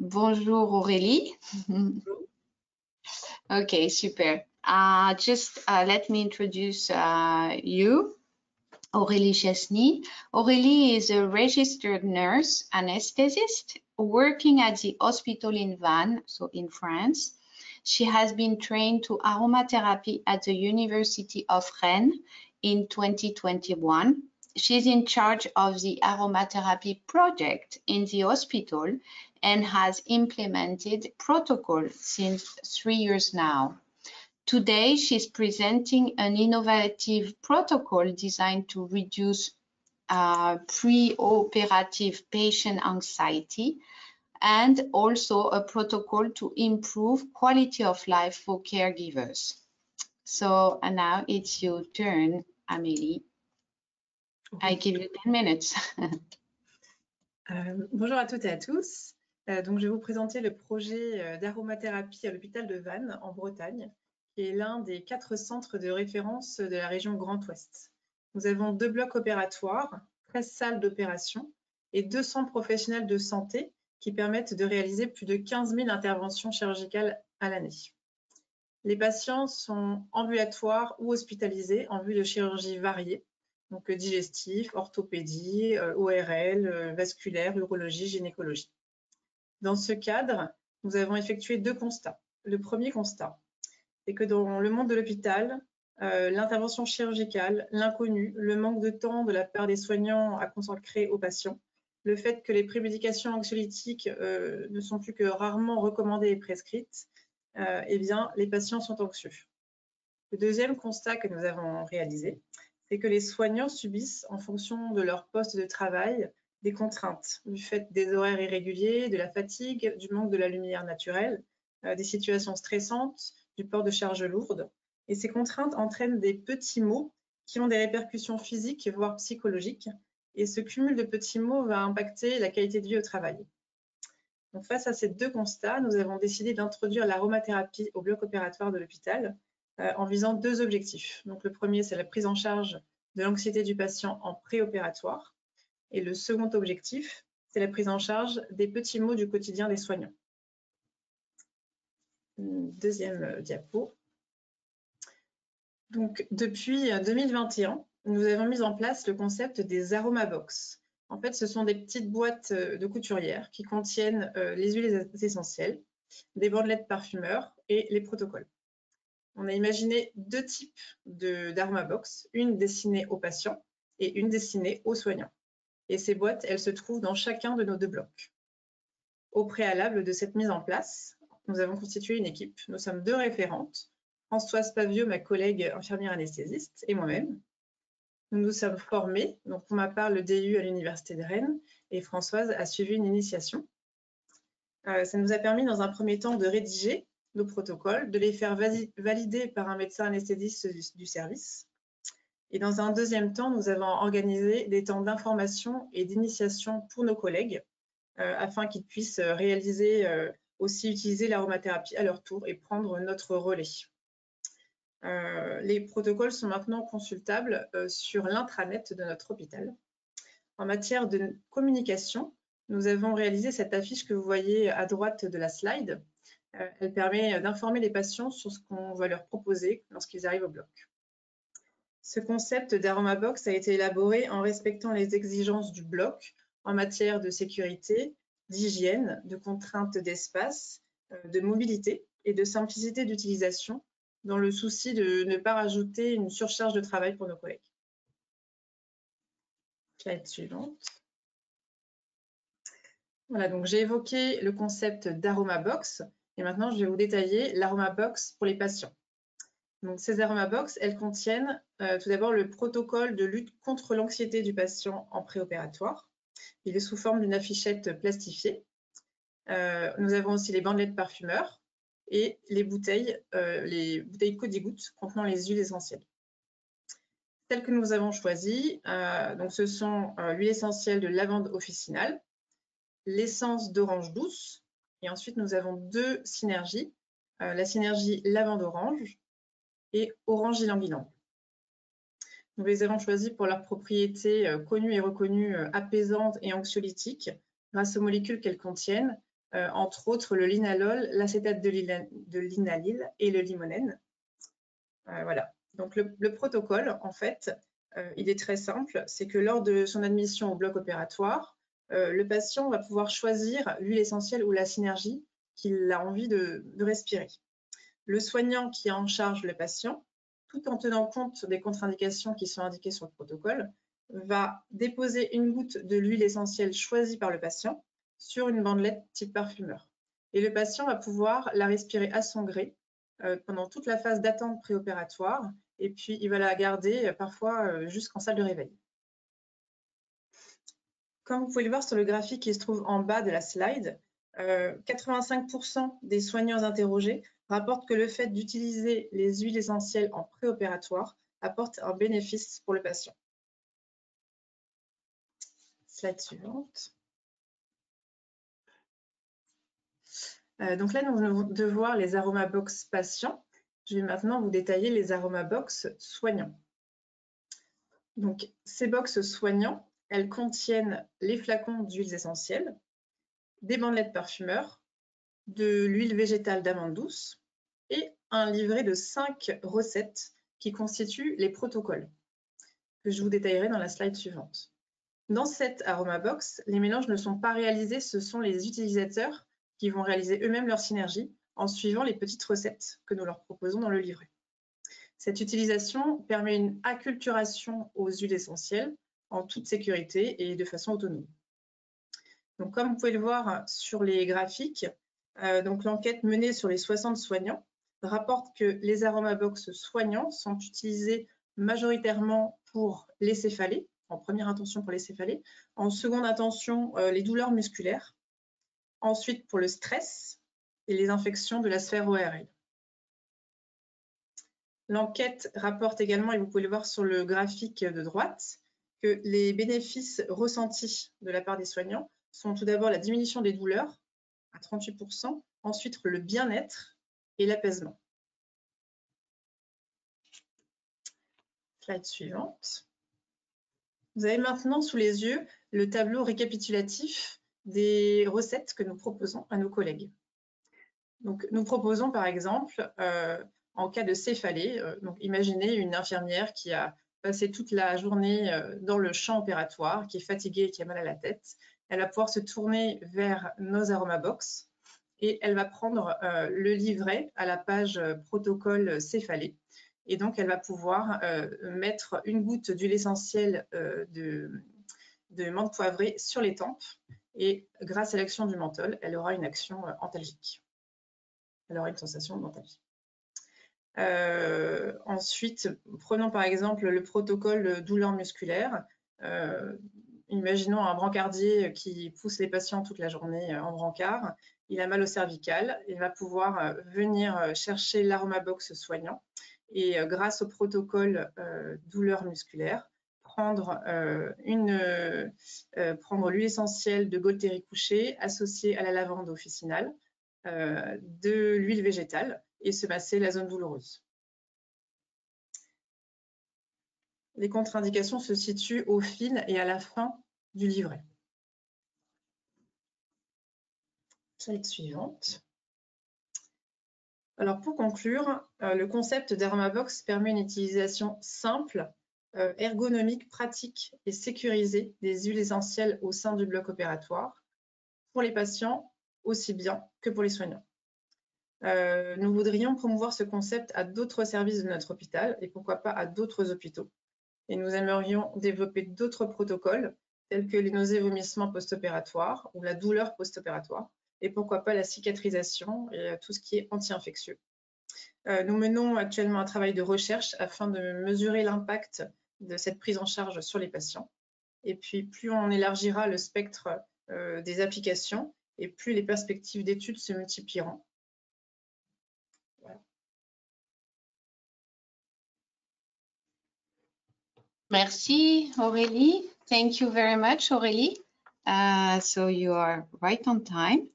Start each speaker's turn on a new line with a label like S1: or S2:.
S1: Bonjour Aurélie. Okay, super. Just let me introduce you, Aurélie Chesney. Aurélie is a registered nurse anesthetist working at the hospital in Vannes, so in France. She has been trained to aromatherapy at the University of Rennes in 2021. She's in charge of the aromatherapy project in the hospital and has implemented protocol since 3 years now. Today, she's presenting an innovative protocol designed to reduce pre-operative patient anxiety and also a protocol to improve quality of life for caregivers. So now it's your turn, Amélie. I give you 10 minutes.
S2: Bonjour à toutes et à tous. Donc, je vais vous présenter le projet d'aromathérapie à l'hôpital de Vannes en Bretagne, qui est l'un des 4 centres de référence de la région Grand Ouest. Nous avons 2 blocs opératoires, 13 salles d'opération et 200 professionnels de santé qui permettent de réaliser plus de 15 000 interventions chirurgicales à l'année. Les patients sont ambulatoires ou hospitalisés en vue de chirurgies variées, donc digestif, orthopédie, ORL, vasculaire, urologie, gynécologie. Dans ce cadre, nous avons effectué 2 constats. Le premier constat, c'est que dans le monde de l'hôpital, l'intervention chirurgicale, l'inconnu, le manque de temps de la part des soignants à consacrer aux patients, le fait que les prémédications anxiolytiques ne sont plus que rarement recommandées et prescrites, eh bien, les patients sont anxieux. Le deuxième constat que nous avons réalisé, c'est que les soignants subissent, en fonction de leur poste de travail, des contraintes du fait des horaires irréguliers, de la fatigue, du manque de la lumière naturelle, des situations stressantes, du port de charges lourdes. Et ces contraintes entraînent des petits maux qui ont des répercussions physiques, voire psychologiques. Et ce cumul de petits maux va impacter la qualité de vie au travail. Donc, face à ces 2 constats, nous avons décidé d'introduire l'aromathérapie au bloc opératoire de l'hôpital en visant 2 objectifs. Donc, le premier, c'est la prise en charge de l'anxiété du patient en préopératoire. Et le second objectif, c'est la prise en charge des petits maux du quotidien des soignants. Deuxième diapo. Donc, depuis 2021, nous avons mis en place le concept des aromabox. En fait, ce sont des petites boîtes de couturière qui contiennent les huiles essentielles, des bandelettes parfumeurs et les protocoles. On a imaginé 2 types d'aromabox, une destinée aux patients et une destinée aux soignants. Et ces boîtes, elles se trouvent dans chacun de nos 2 blocs. Au préalable de cette mise en place, nous avons constitué une équipe. Nous sommes 2 référentes, Françoise Pavieux, ma collègue infirmière anesthésiste, et moi-même. Nous nous sommes formés, donc pour ma part le DU à l'Université de Rennes, et Françoise a suivi une initiation. Ça nous a permis dans un premier temps de rédiger nos protocoles, de les faire valider par un médecin anesthésiste du service. Et dans un deuxième temps, nous avons organisé des temps d'information et d'initiation pour nos collègues, afin qu'ils puissent aussi utiliser l'aromathérapie à leur tour et prendre notre relais. Les protocoles sont maintenant consultables sur l'intranet de notre hôpital. En matière de communication, nous avons réalisé cette affiche que vous voyez à droite de la slide. Elle permet d'informer les patients sur ce qu'on va leur proposer lorsqu'ils arrivent au bloc. Ce concept d'AromaBox a été élaboré en respectant les exigences du bloc en matière de sécurité, d'hygiène, de contraintes d'espace, de mobilité et de simplicité d'utilisation, dans le souci de ne pas rajouter une surcharge de travail pour nos collègues. Slide suivante. Voilà, donc j'ai évoqué le concept d'AromaBox et maintenant je vais vous détailler l'AromaBox pour les patients. Donc ces AromaBox, elles contiennent tout d'abord le protocole de lutte contre l'anxiété du patient en préopératoire. Il est sous forme d'une affichette plastifiée. Nous avons aussi les bandelettes parfumeurs et les bouteilles Codigoutte contenant les huiles essentielles. Celles que nous avons choisies, donc ce sont l'huile essentielle de lavande officinale, l'essence d'orange douce, et ensuite nous avons 2 synergies, la synergie lavande-orange et orange ylang-ylang. Nous les avons choisies pour leurs propriétés connues et reconnues apaisantes et anxiolytiques grâce aux molécules qu'elles contiennent, entre autres le linalol, l'acétate de linalyle et le limonène. Voilà. Donc le protocole, en fait, il est très simple. C'est que lors de son admission au bloc opératoire, le patient va pouvoir choisir l'huile essentielle ou la synergie qu'il a envie de respirer. Le soignant qui a en charge le patient, tout en tenant compte des contre-indications qui sont indiquées sur le protocole, va déposer une goutte de l'huile essentielle choisie par le patient sur une bandelette type parfumeur. Et le patient va pouvoir la respirer à son gré pendant toute la phase d'attente préopératoire, et puis il va la garder parfois jusqu'en salle de réveil. Comme vous pouvez le voir sur le graphique qui se trouve en bas de la slide, 85% des soignants interrogés rapportent que le fait d'utiliser les huiles essentielles en préopératoire apporte un bénéfice pour le patient. Slide suivante. Donc là, nous venons de voir les AromaBox patients. Je vais maintenant vous détailler les AromaBox soignants. Donc, ces box soignants, elles contiennent les flacons d'huiles essentielles, des bandelettes parfumeurs, de l'huile végétale d'amande douce et un livret de 5 recettes qui constituent les protocoles que je vous détaillerai dans la slide suivante. Dans cette AromaBox, les mélanges ne sont pas réalisés, ce sont les utilisateurs qui vont réaliser eux-mêmes leur synergie en suivant les petites recettes que nous leur proposons dans le livret. Cette utilisation permet une acculturation aux huiles essentielles en toute sécurité et de façon autonome. Donc, comme vous pouvez le voir sur les graphiques, l'enquête menée sur les 60 soignants rapporte que les AromaBox soignants sont utilisés majoritairement pour les céphalées, en première intention pour les céphalées, en seconde intention les douleurs musculaires, ensuite pour le stress et les infections de la sphère ORL. L'enquête rapporte également, et vous pouvez le voir sur le graphique de droite, que les bénéfices ressentis de la part des soignants sont tout d'abord la diminution des douleurs à 38%, ensuite le bien-être et l'apaisement. Slide suivante. Vous avez maintenant sous les yeux le tableau récapitulatif des recettes que nous proposons à nos collègues. Donc, nous proposons par exemple, en cas de céphalée, imaginez une infirmière qui a passé toute la journée dans le champ opératoire, qui est fatiguée et qui a mal à la tête. Elle va pouvoir se tourner vers nos AromaBox et elle va prendre le livret à la page protocole céphalée. Et donc, elle va pouvoir mettre une goutte d'huile essentielle de menthe poivrée sur les tempes. Et grâce à l'action du menthol, elle aura une action antalgique. Elle aura une sensation d'antalgie. Ensuite, prenons par exemple le protocole douleur musculaire. Imaginons un brancardier qui pousse les patients toute la journée en brancard. Il a mal au cervical. Il va pouvoir venir chercher l'AromaBox soignant et grâce au protocole douleur musculaire, prendre l'huile essentielle de Gaultérie couché associée à la lavande officinale, de l'huile végétale et se masser la zone douloureuse. Les contre-indications se situent au fil et à la fin du livret. Slide suivante. Alors pour conclure, le concept d'AromaBox permet une utilisation simple, ergonomique, pratique et sécurisée des huiles essentielles au sein du bloc opératoire pour les patients aussi bien que pour les soignants. Nous voudrions promouvoir ce concept à d'autres services de notre hôpital et pourquoi pas à d'autres hôpitaux. Et nous aimerions développer d'autres protocoles tels que les nausées, vomissements post-opératoires ou la douleur post-opératoire et pourquoi pas la cicatrisation et tout ce qui est anti-infectieux. Nous menons actuellement un travail de recherche afin de mesurer l'impact de cette prise en charge sur les patients. Et puis, plus on élargira le spectre des applications et plus les perspectives d'études se multiplieront. Voilà.
S1: Merci, Aurélie. Thank you very much, Aurélie. So you are right on time.